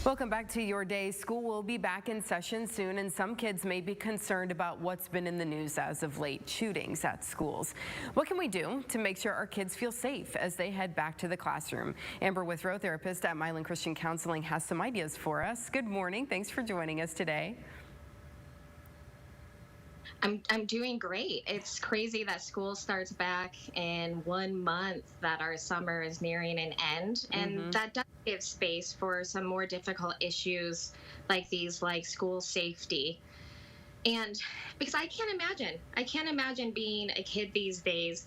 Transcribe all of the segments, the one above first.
Welcome back to Your Day. School will be back in session soon, and some kids may be concerned about what's been in the news as of late, shootings at schools. What can we do to make sure our kids feel safe as they head back to the classroom? Amber Withrow, therapist at Milan Christian Counseling, has some ideas for us. Good morning. Thanks for joining us today. I'm doing great. It's crazy that school starts back in 1 month, that our summer is nearing an end, and that does give space for some more difficult issues like these, like school safety. And because I can't imagine being a kid these days.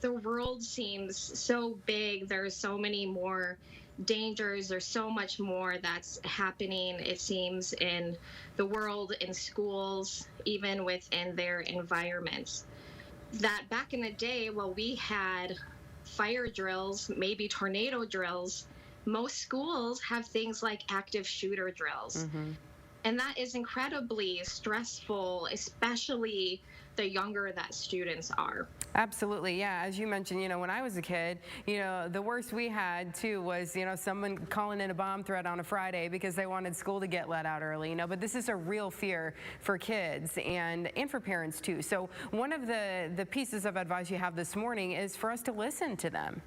The world seems so big. There's so many more dangers. There's so much more that's happening, it seems, in the world, in schools, even within their environments. That back in the day, well, we had fire drills, maybe tornado drills. Most schools have things like active shooter drills. And that is incredibly stressful, especially the younger that students are. Absolutely, yeah. As you mentioned, when I was a kid, the worst we had too was, someone calling in a bomb threat on a Friday because they wanted school to get let out early, But this is a real fear for kids and for parents too. So one of the pieces of advice you have this morning is for us to listen to them.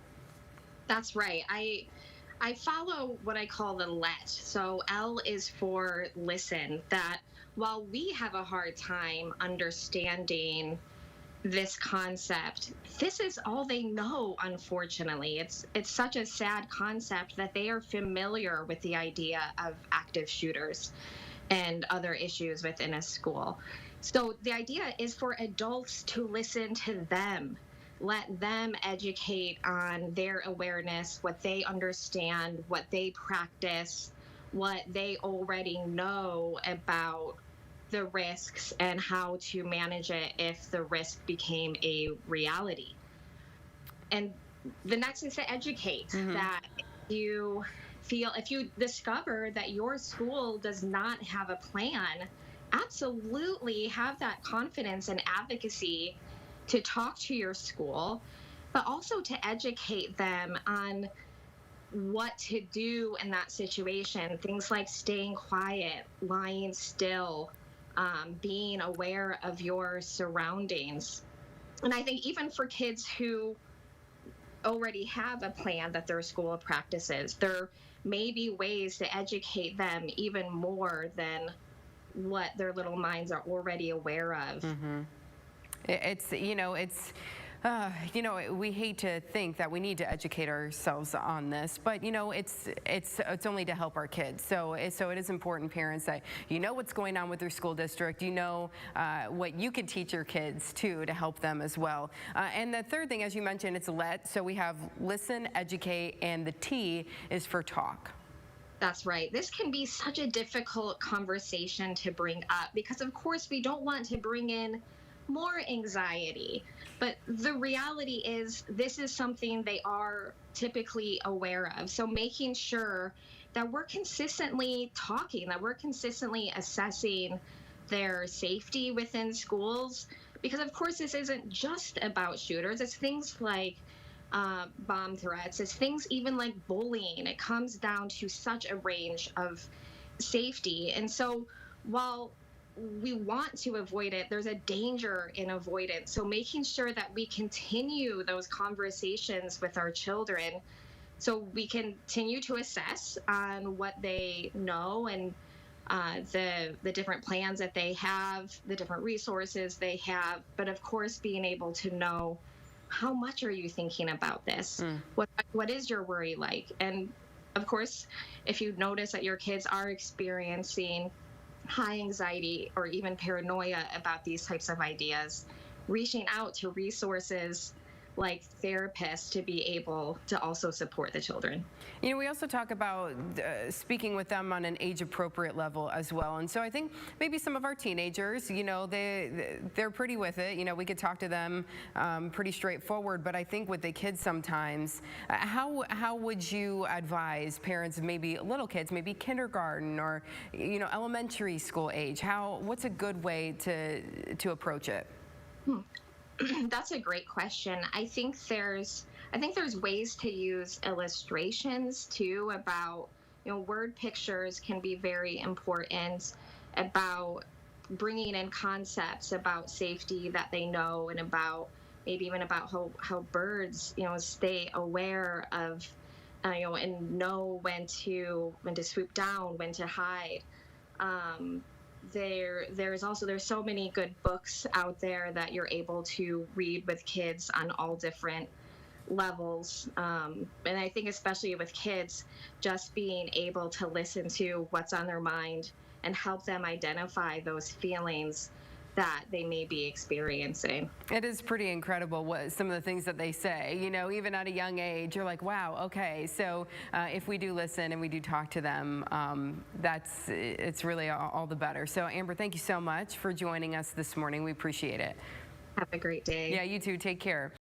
That's right. I follow what I call the LET. So L is for listen, that while we have a hard time understanding this concept, this is all they know, unfortunately. It's such a sad concept that they are familiar with the idea of active shooters and other issues within a school. So the idea is for adults to listen to them. Let them educate on their awareness, what they understand, what they practice, what they already know about the risks and how to manage it if the risk became a reality. And the next is to educate, that if you discover that your school does not have a plan, absolutely have that confidence and advocacy to talk to your school, but also to educate them on what to do in that situation. Things like staying quiet, lying still, being aware of your surroundings. And I think even for kids who already have a plan that their school practices, there may be ways to educate them even more than what their little minds are already aware of. We hate to think that we need to educate ourselves on this, but it's only to help our kids. So it is important, parents, that what's going on with your school district. What you can teach your kids too to help them as well. And the third thing, as you mentioned, it's LET. So we have listen, educate, and the T is for talk. That's right. This can be such a difficult conversation to bring up because, of course, we don't want to bring in more anxiety. But the reality is this is something they are typically aware of. So making sure that we're consistently talking, that we're consistently assessing their safety within schools, because of course this isn't just about shooters. It's things like bomb threats. It's things even like bullying. It comes down to such a range of safety. And so while we want to avoid it, there's a danger in avoidance. So making sure that we continue those conversations with our children so we continue to assess on what they know and the different plans that they have, the different resources they have, but of course being able to know, how much are you thinking about this? What is your worry like? And of course, if you notice that your kids are experiencing high anxiety or even paranoia about these types of ideas, reaching out to resources like therapists to be able to also support the children. We also talk about speaking with them on an age-appropriate level as well. And so I think maybe some of our teenagers, they're pretty with it. We could talk to them pretty straightforward. But I think with the kids sometimes, how would you advise parents of maybe little kids, maybe kindergarten or elementary school age? What's a good way to approach it? That's a great question. I think there's ways to use illustrations too about word pictures can be very important about bringing in concepts about safety that they know, and about maybe even about how birds, stay aware of, and know when to swoop down, when to hide. um, there's so many good books out there that you're able to read with kids on all different levels. And I think especially with kids, just being able to listen to what's on their mind and help them identify those feelings that they may be experiencing. It is pretty incredible what some of the things that they say, even at a young age. You're like, wow, okay. So if we do listen and we do talk to them, it's really all the better. So Amber, thank you so much for joining us this morning. We appreciate it. Have a great day. Yeah, you too. Take care.